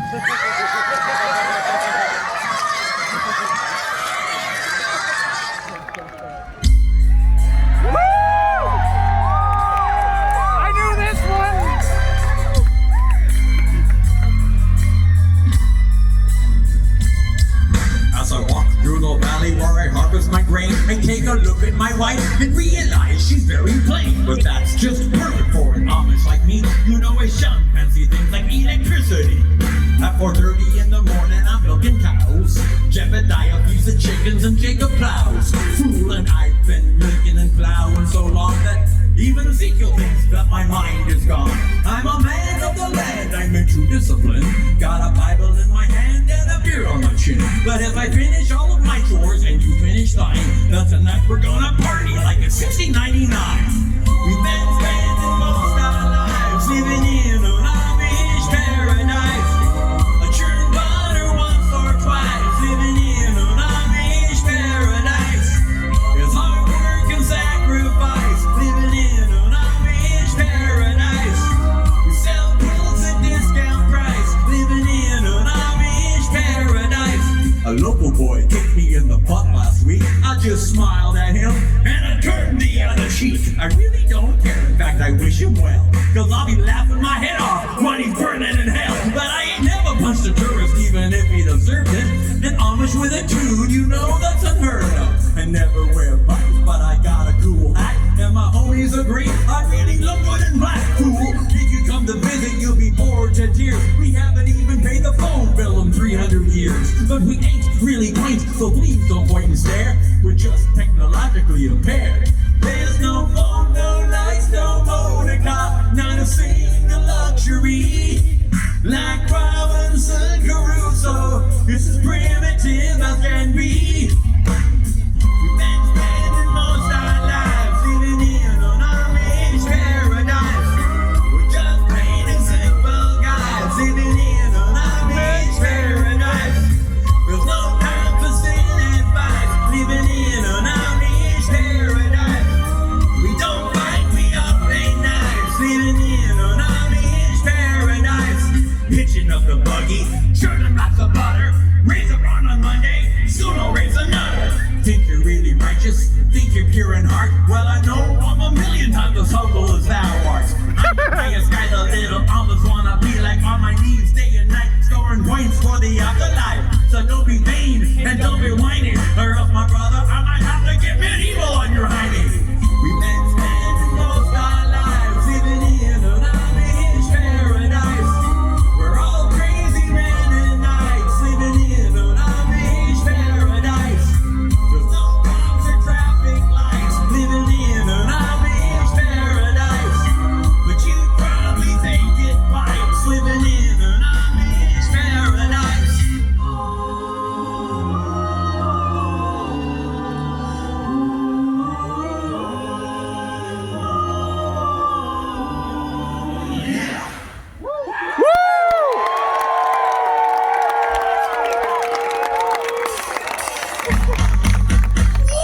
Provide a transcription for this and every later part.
I knew this one! As I walk through the valley where I harvest my grain, I take a look at my wife and realize she's very plain. But that's just perfect for an Amish like me. You know I shun fancy things like electricity. At 4:30 in the morning I'm milking cows. Jebediah feeds the chickens and Jacob plows. Fool, and I've been milking and plowing so long that even Ezekiel thinks that my mind is gone. I'm a man of the land, I'm in true discipline. Got a Bible in my hand and a beer on my chin. But if I finish all of my chores and you finish thine, then tonight we're gonna party like it's 6099. We've been spending most our lives living in an Amish paradise. A churned butter once or twice, living in an Amish paradise. It's hard work and sacrifice, living in an Amish paradise. We sell pills at discount price, living in an Amish paradise. A local boy kicked me in the butt last week. I just smiled at him and I turned the other cheek. I really don't care, in fact I wish him well, cause I'll be laughing my head off when he's burning in hell. But I ain't never punched a tourist even if he deserved it. An Amish with a dude, you know that's unheard of. I never wear buttons, but I got a cool hat. And my homies agree, I really look good in black. Cool, if you come to visit you'll be bored to tears. We haven't even paid the phone bill in 300 years. But we ain't really quaint, so please don't point and stare. We're just technologically impaired. There's no phone, no lights, no motor car, not a single luxury. Like Robinson Crusoe, this is primitive as can be. We've been spending most our lives living in an Amish paradise. We're just plain and simple guys living in an Amish paradise. There's no time for sin and fight, living in an Amish paradise. We don't fight, we all play knives, living in an Amish paradise. Hitching up the buggy, churning lots of butter, raise a run on Monday, soon I'll raise another. Think you're really righteous? Think you're pure in heart? Well, I know I'm a million times as humble as thou art. I'm the highest guy the little almost wanna be like, on my knees day and night, scoring points for the afterlife. So don't be vain and don't be whining, or else my brother, I might have to get medieval on your hiney. We've been spending most our lives living in an Amish paradise. We're all crazy men and knights living in an Amish paradise. There's no cops or traffic lights, living in an Amish paradise. But you probably think it pipes, living in an Amish paradise.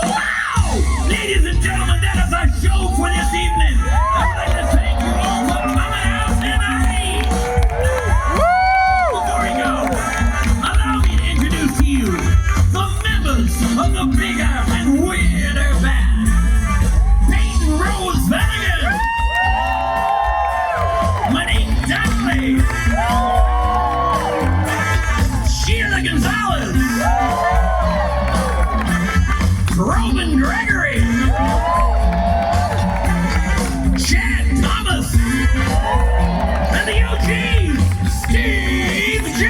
Wow! Ladies and gentlemen, that is our show for this evening. I'd like to thank you all for coming out tonight. Before we go, allow me to introduce to you the members of the bigger and weirder band. Peyton Rose Flanagan, Monique Donnelly, Sheila Gonzalez, Roman Gregory, Chad Thomas, and the OG, Steve J.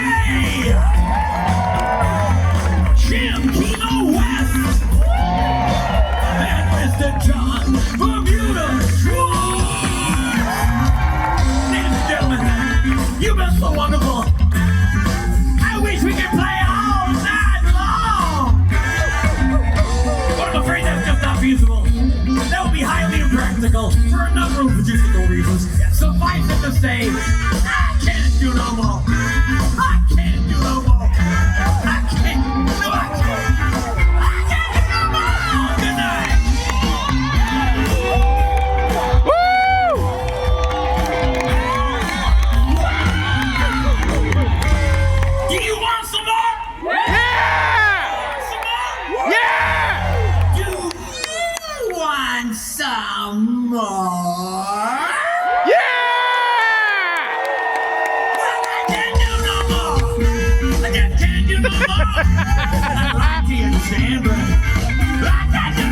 Jim Kimo West, and Mr. John Bermuda Schwartz. Ladies and gentlemen, you've been so wonderful. I wish we could play all night long. But I'm afraid that's just not feasible. That would be highly impractical for a number of logistical reasons. Suffice it to say, I can't do no more. I can't do no more. I can't. No, I can't. I can't do no more. Good night. Woo! I'd like to understand, but I got to